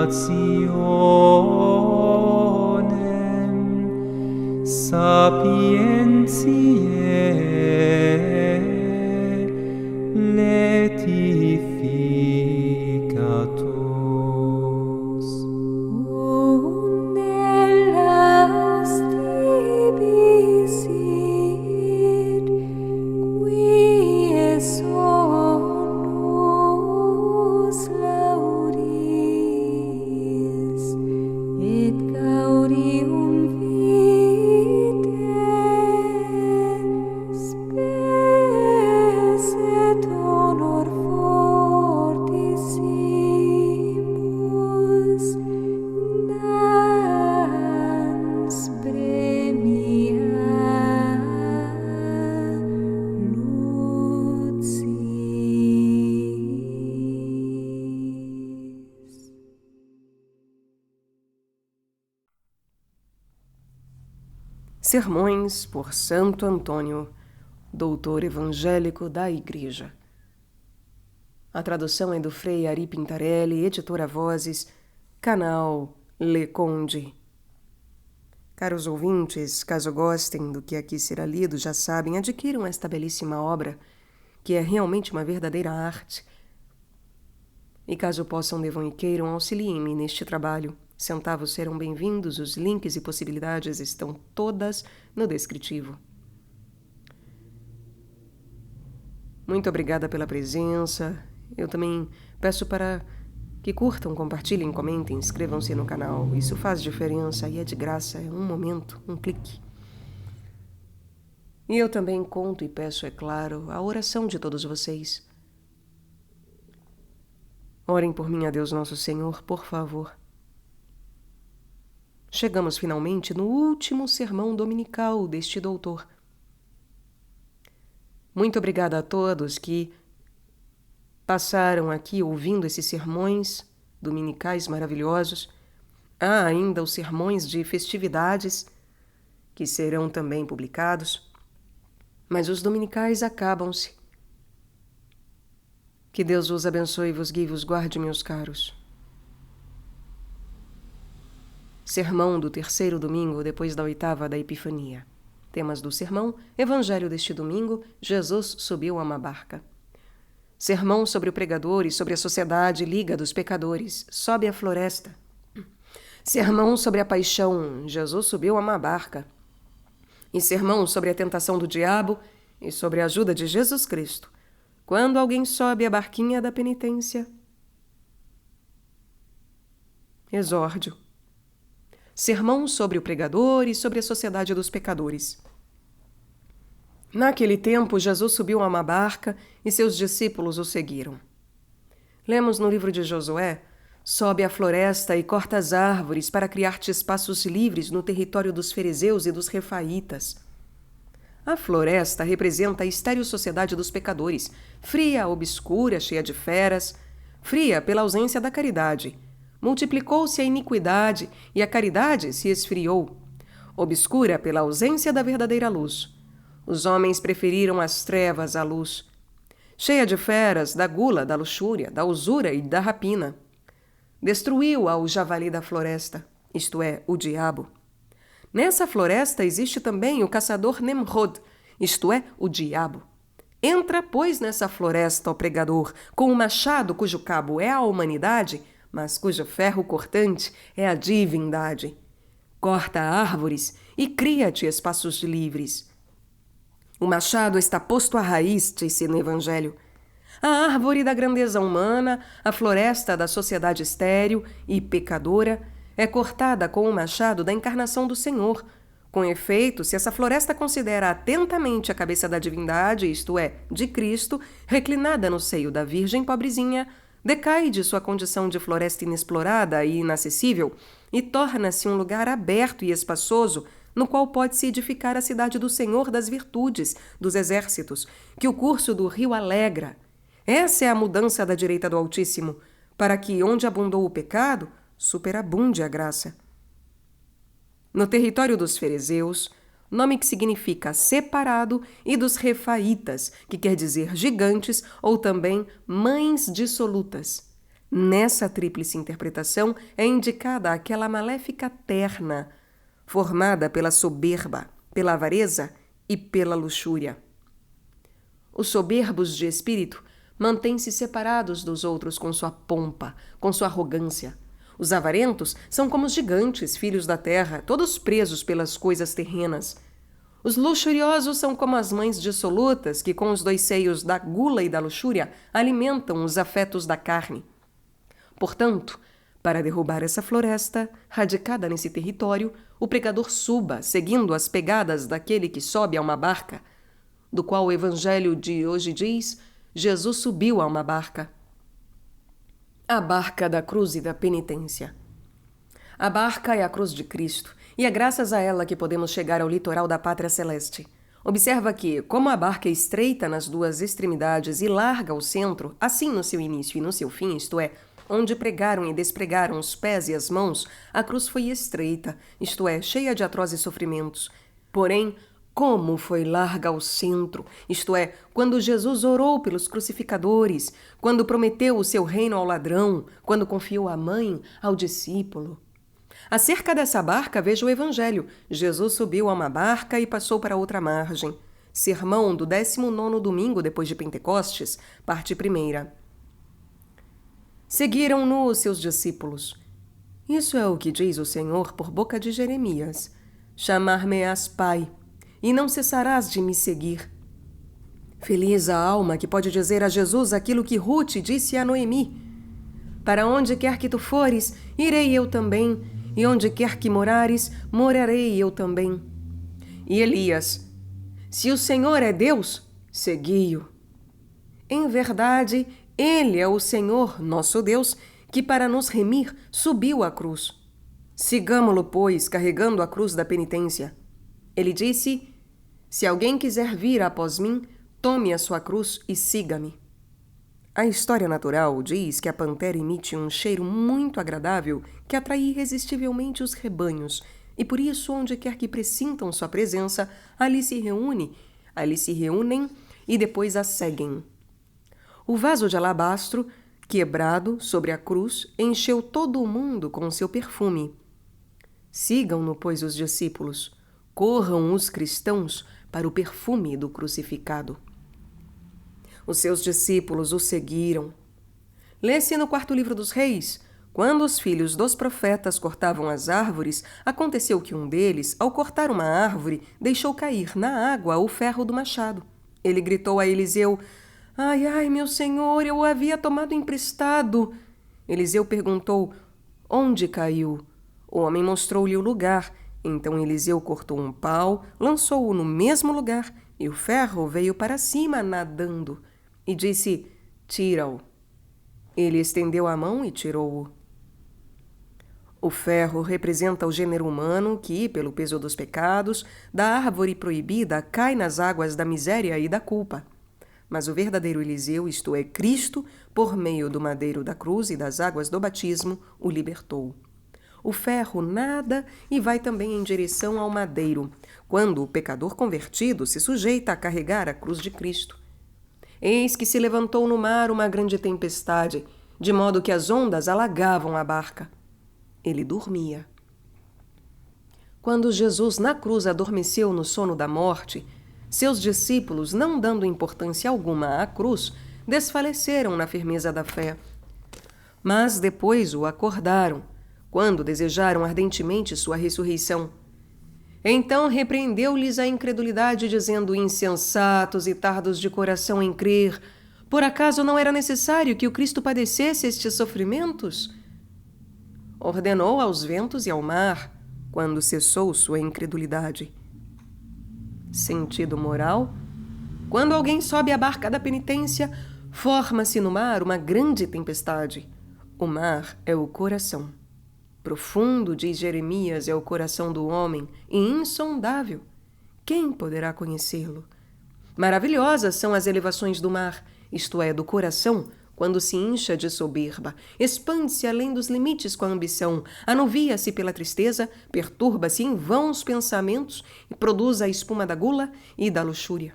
nationem sapientiae letificatus. Sermões por Santo Antônio, doutor evangélico da Igreja. A tradução é do Frei Ari Pintarelli, editora Vozes, canal Le Conde. Caros ouvintes, caso gostem do que aqui será lido, já sabem, adquiram esta belíssima obra, que é realmente uma verdadeira arte. E caso possam, devam e queiram, auxiliem-me neste trabalho. Centavos serão bem-vindos, os links e possibilidades estão todas no descritivo. Muito obrigada pela presença. Eu também peço para que curtam, compartilhem, comentem, inscrevam-se no canal. Isso faz diferença e é de graça, é um momento, um clique. E eu também conto e peço, é claro, a oração de todos vocês. Orem por mim a Deus Nosso Senhor, por favor. Chegamos finalmente no último sermão dominical deste doutor. Muito obrigada a todos que passaram aqui ouvindo esses sermões dominicais maravilhosos. Há ainda os sermões de festividades, que serão também publicados, mas os dominicais acabam-se. Que Deus vos abençoe, vos guie e vos guarde, meus caros. Sermão do terceiro domingo depois da oitava da Epifania. Temas do sermão: Evangelho deste domingo, Jesus subiu a uma barca. Sermão sobre o pregador e sobre a sociedade, Liga dos Pecadores, sobe a floresta. Sermão sobre a paixão, Jesus subiu a uma barca. E sermão sobre a tentação do diabo e sobre a ajuda de Jesus Cristo, quando alguém sobe a barquinha da penitência. Exórdio. Sermão sobre o pregador e sobre a sociedade dos pecadores. Naquele tempo, Jesus subiu a uma barca e seus discípulos o seguiram. Lemos no livro de Josué: sobe a floresta e corta as árvores para criar-te espaços livres no território dos fariseus e dos refaítas. A floresta representa a estéril sociedade dos pecadores, fria, obscura, cheia de feras, fria pela ausência da caridade. Multiplicou-se a iniquidade e a caridade se esfriou. Obscura pela ausência da verdadeira luz. Os homens preferiram as trevas à luz. Cheia de feras, da gula, da luxúria, da usura e da rapina. Destruiu-a o javali da floresta, isto é, o diabo. Nessa floresta existe também o caçador Nemrod, isto é, o diabo. Entra, pois, nessa floresta, ó pregador, com o machado cujo cabo é a humanidade, mas cujo ferro cortante é a divindade. Corta árvores e cria-te espaços livres. O machado está posto à raiz, disse no Evangelho. A árvore da grandeza humana, a floresta da sociedade estéril e pecadora, é cortada com o machado da encarnação do Senhor. Com efeito, se essa floresta considera atentamente a cabeça da divindade, isto é, de Cristo, reclinada no seio da Virgem pobrezinha, decai de sua condição de floresta inexplorada e inacessível e torna-se um lugar aberto e espaçoso no qual pode-se edificar a cidade do Senhor das virtudes, dos exércitos, que o curso do rio alegra. Essa é a mudança da direita do Altíssimo, para que, onde abundou o pecado, superabunde a graça. No território dos fariseus, nome que significa separado, e dos refaítas, que quer dizer gigantes ou também mães dissolutas. Nessa tríplice interpretação é indicada aquela maléfica terna, formada pela soberba, pela avareza e pela luxúria. Os soberbos de espírito mantêm-se separados dos outros com sua pompa, com sua arrogância. Os avarentos são como os gigantes, filhos da terra, todos presos pelas coisas terrenas. Os luxuriosos são como as mães dissolutas que, com os dois seios da gula e da luxúria, alimentam os afetos da carne. Portanto, para derrubar essa floresta, radicada nesse território, o pregador suba, seguindo as pegadas daquele que sobe a uma barca, do qual o evangelho de hoje diz: Jesus subiu a uma barca. A barca da cruz e da penitência. A barca é a cruz de Cristo, e é graças a ela que podemos chegar ao litoral da Pátria Celeste. Observa que, como a barca é estreita nas duas extremidades e larga ao centro, assim no seu início e no seu fim, isto é, onde pregaram e despregaram os pés e as mãos, a cruz foi estreita, isto é, cheia de atrozes sofrimentos. Porém, como foi larga ao centro, isto é, quando Jesus orou pelos crucificadores, quando prometeu o seu reino ao ladrão, quando confiou a mãe ao discípulo. Acerca dessa barca, veja o Evangelho. Jesus subiu a uma barca e passou para outra margem. Sermão do 19º domingo depois de Pentecostes, parte 1ª. Seguiram-no os seus discípulos. Isso é o que diz o Senhor por boca de Jeremias: chamar-me-ás Pai, e não cessarás de me seguir. Feliz a alma que pode dizer a Jesus aquilo que Ruth disse a Noemi: para onde quer que tu fores, irei eu também, e onde quer que morares, morarei eu também. E Elias: se o Senhor é Deus, segui-o. Em verdade, Ele é o Senhor, nosso Deus, que para nos remir subiu à cruz. Sigamo-lo, pois, carregando a cruz da penitência. Ele disse: se alguém quiser vir após mim, tome a sua cruz e siga-me. A história natural diz que a pantera emite um cheiro muito agradável que atrai irresistivelmente os rebanhos, e por isso, onde quer que pressintam sua presença, ali se reúnem e depois a seguem. O vaso de alabastro, quebrado sobre a cruz, encheu todo o mundo com seu perfume. Sigam-no, pois, os discípulos. Corram os cristãos para o perfume do crucificado. Os seus discípulos o seguiram. Lê-se no 4º livro dos Reis. Quando os filhos dos profetas cortavam as árvores, aconteceu que um deles, ao cortar uma árvore, deixou cair na água o ferro do machado. Ele gritou a Eliseu: ai, ai, meu senhor, eu o havia tomado emprestado. Eliseu perguntou: onde caiu? O homem mostrou-lhe o lugar. Então Eliseu cortou um pau, lançou-o no mesmo lugar, e o ferro veio para cima nadando. E disse: tira-o. Ele estendeu a mão e tirou-o. O ferro representa o gênero humano que, pelo peso dos pecados, da árvore proibida, cai nas águas da miséria e da culpa. Mas o verdadeiro Eliseu, isto é, Cristo, por meio do madeiro da cruz e das águas do batismo, o libertou. O ferro nada e vai também em direção ao madeiro, quando o pecador convertido se sujeita a carregar a cruz de Cristo. Eis que se levantou no mar uma grande tempestade, de modo que as ondas alagavam a barca. Ele dormia. Quando Jesus na cruz adormeceu no sono da morte, seus discípulos, não dando importância alguma à cruz, desfaleceram na firmeza da fé. Mas depois o acordaram, quando desejaram ardentemente sua ressurreição. Então repreendeu-lhes a incredulidade, dizendo: insensatos e tardos de coração em crer, por acaso não era necessário que o Cristo padecesse estes sofrimentos? Ordenou aos ventos e ao mar, quando cessou sua incredulidade. Sentido moral: quando alguém sobe à barca da penitência, forma-se no mar uma grande tempestade. O mar é o coração. Profundo, diz Jeremias, é o coração do homem, e insondável. Quem poderá conhecê-lo? Maravilhosas são as elevações do mar, isto é, do coração, quando se incha de soberba, expande-se além dos limites com a ambição, anuvia-se pela tristeza, perturba-se em vãos pensamentos e produz a espuma da gula e da luxúria.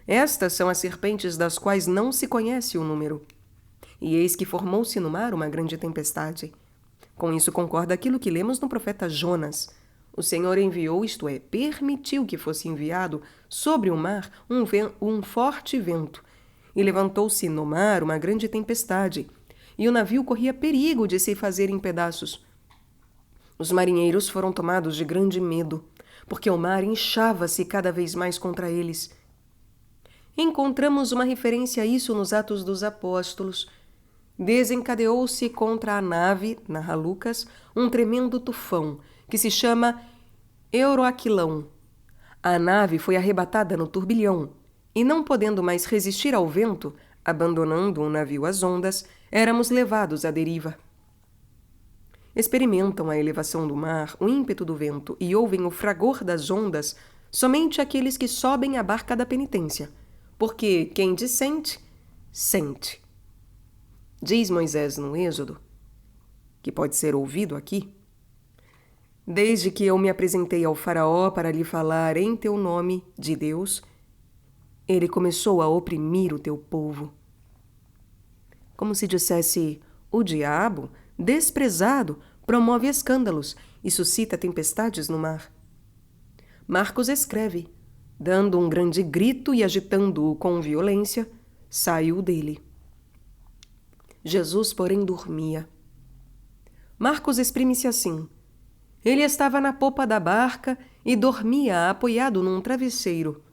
Estas são as serpentes das quais não se conhece o número. e eis que formou-se no mar uma grande tempestade. Com isso concorda aquilo que lemos no profeta Jonas. O Senhor enviou, isto é, permitiu que fosse enviado sobre o mar um forte vento, e levantou-se no mar uma grande tempestade, e o navio corria perigo de se fazer em pedaços. Os marinheiros foram tomados de grande medo, porque o mar inchava-se cada vez mais contra eles. Encontramos uma referência a isso nos Atos dos Apóstolos. Desencadeou-se contra a nave, narra Lucas, um tremendo tufão, que se chama Euroaquilão. A nave foi arrebatada no turbilhão, e não podendo mais resistir ao vento, abandonando o navio às ondas, éramos levados à deriva. Experimentam a elevação do mar, o ímpeto do vento e ouvem o fragor das ondas somente aqueles que sobem à barca da penitência, porque quem dissente, sente. Diz Moisés no Êxodo, que pode ser ouvido aqui: desde que eu me apresentei ao faraó para lhe falar em teu nome de Deus, ele começou a oprimir o teu povo. Como se dissesse, o diabo, desprezado, promove escândalos e suscita tempestades no mar. Marcos escreve, dando um grande grito e agitando-o com violência, saiu dele. Jesus, porém, dormia. Marcos exprime-se assim: ele estava na popa da barca e dormia apoiado num travesseiro.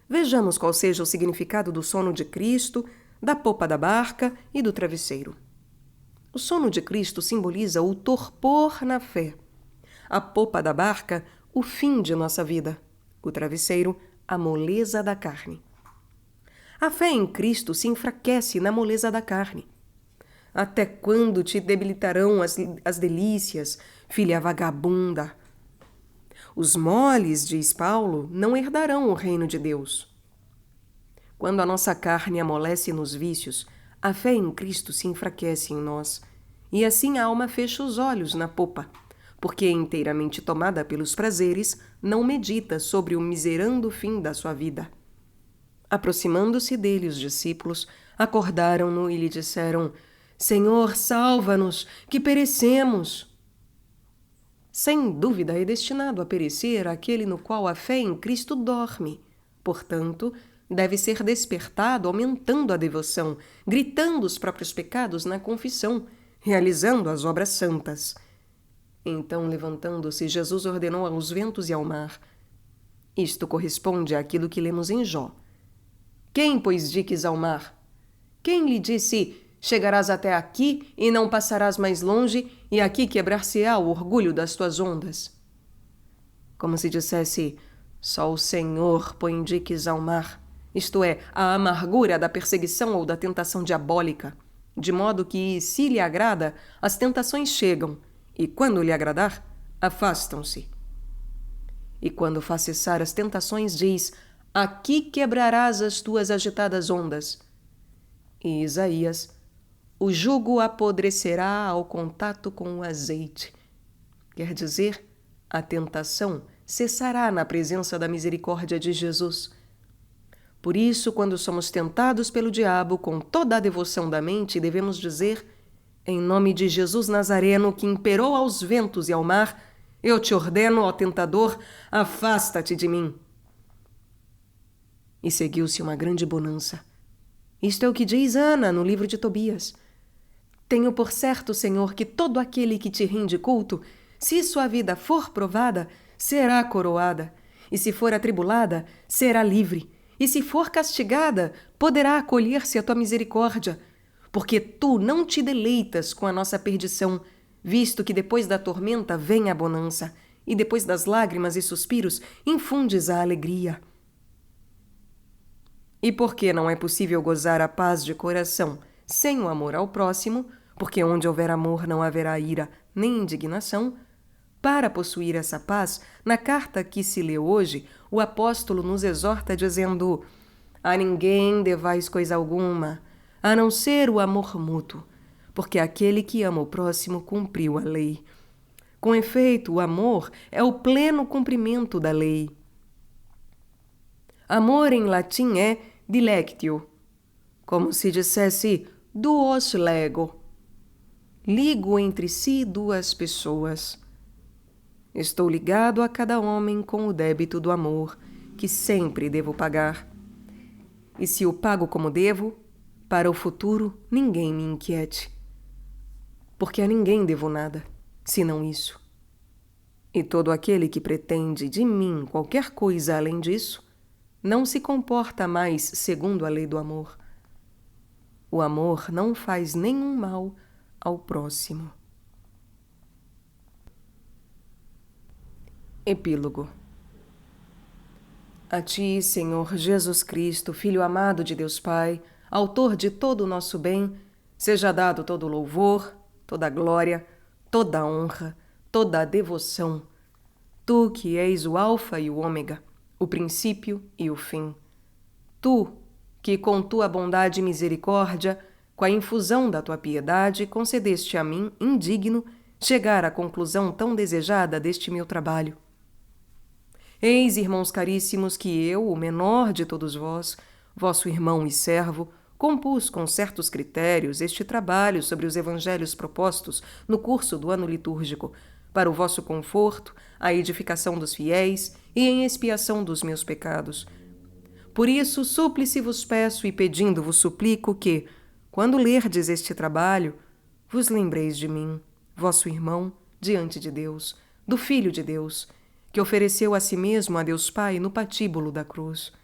Vejamos qual seja o significado do sono de Cristo, da popa da barca e do travesseiro. O sono de Cristo simboliza o torpor na fé. A popa da barca, o fim de nossa vida. O travesseiro, a moleza da carne. A fé em Cristo se enfraquece na moleza da carne. Até quando te debilitarão as delícias, filha vagabunda? Os moles, diz Paulo, não herdarão o reino de Deus. Quando a nossa carne amolece nos vícios, a fé em Cristo se enfraquece em nós, e assim a alma fecha os olhos na popa, porque, inteiramente tomada pelos prazeres, não medita sobre o miserando fim da sua vida. Aproximando-se dele os discípulos, acordaram-no e lhe disseram: Senhor, salva-nos, que perecemos. Sem dúvida é destinado a perecer aquele no qual a fé em Cristo dorme. Portanto, deve ser despertado aumentando a devoção, gritando os próprios pecados na confissão, realizando as obras santas. Então, levantando-se, Jesus ordenou aos ventos e ao mar. Isto corresponde àquilo que lemos em Jó. Quem, pois, diques ao mar? Quem lhe disse: chegarás até aqui e não passarás mais longe, e aqui quebrar-se-á o orgulho das tuas ondas? Como se dissesse: só o Senhor põe diques ao mar, isto é, a amargura da perseguição ou da tentação diabólica, de modo que, se lhe agrada, as tentações chegam, e quando lhe agradar, afastam-se. E quando faz cessar as tentações, diz: aqui quebrarás as tuas agitadas ondas. E Isaías: o jugo apodrecerá ao contato com o azeite. Quer dizer, a tentação cessará na presença da misericórdia de Jesus. Por isso, quando somos tentados pelo diabo com toda a devoção da mente, devemos dizer: em nome de Jesus Nazareno, que imperou aos ventos e ao mar, eu te ordeno, ó tentador, afasta-te de mim. E seguiu-se uma grande bonança. Isto é o que diz Ana no livro de Tobias. Tenho por certo, Senhor, que todo aquele que te rende culto, se sua vida for provada, será coroada, e se for atribulada, será livre, e se for castigada, poderá acolher-se à tua misericórdia, porque tu não te deleitas com a nossa perdição, visto que depois da tormenta vem a bonança, e depois das lágrimas e suspiros infundes a alegria. E porque não é possível gozar a paz de coração sem o amor ao próximo, porque onde houver amor não haverá ira nem indignação, para possuir essa paz, na carta que se leu hoje, o apóstolo nos exorta dizendo: a ninguém devais coisa alguma, a não ser o amor mútuo, porque aquele que ama o próximo cumpriu a lei. Com efeito, o amor é o pleno cumprimento da lei. Amor em latim é dilectio, como se dissesse duos lego. Ligo entre si duas pessoas. Estou ligado a cada homem com o débito do amor, que sempre devo pagar. E se o pago como devo, para o futuro ninguém me inquiete. Porque a ninguém devo nada, senão isso. E todo aquele que pretende de mim qualquer coisa além disso, não se comporta mais segundo a lei do amor. O amor não faz nenhum mal ao próximo. Epílogo. A ti, Senhor Jesus Cristo, Filho amado de Deus Pai, autor de todo o nosso bem, seja dado todo o louvor, toda a glória, toda a honra, toda a devoção. Tu que és o Alfa e o Ômega, o princípio e o fim. Tu que com tua bondade e misericórdia, com a infusão da tua piedade, concedeste a mim, indigno, chegar à conclusão tão desejada deste meu trabalho. Eis, irmãos caríssimos, que eu, o menor de todos vós, vosso irmão e servo, compus com certos critérios este trabalho sobre os evangelhos propostos no curso do ano litúrgico, para o vosso conforto, a edificação dos fiéis e em expiação dos meus pecados. Por isso, súplice vos peço e pedindo vos suplico que, quando lerdes este trabalho, vos lembreis de mim, vosso irmão, diante de Deus, do Filho de Deus, que ofereceu a si mesmo a Deus Pai no patíbulo da cruz.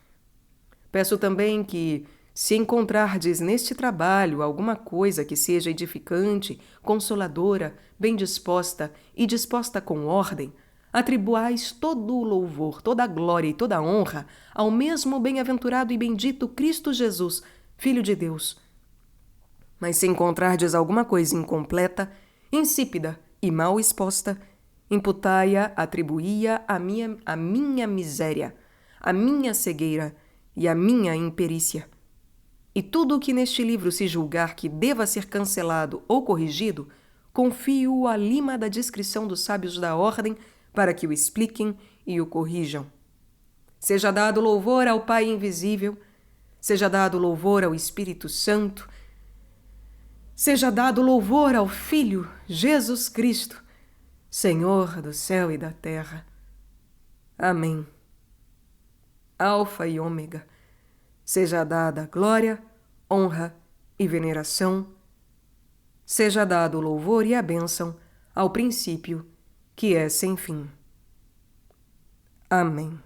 Peço também que, se encontrardes neste trabalho alguma coisa que seja edificante, consoladora, bem disposta e disposta com ordem, atribuais todo o louvor, toda a glória e toda a honra ao mesmo bem-aventurado e bendito Cristo Jesus, Filho de Deus. Mas se encontrardes alguma coisa incompleta, insípida e mal exposta, imputai-a, atribuí-a à minha miséria, à minha cegueira e à minha imperícia. E tudo o que neste livro se julgar que deva ser cancelado ou corrigido, confio-o à lima da discrição dos sábios da ordem para que o expliquem e o corrijam. Seja dado louvor ao Pai invisível, seja dado louvor ao Espírito Santo, seja dado louvor ao Filho Jesus Cristo, Senhor do céu e da terra. Amém. Alfa e Ômega, seja dada glória, honra e veneração, seja dado o louvor e a bênção ao princípio, que é sem fim. Amém.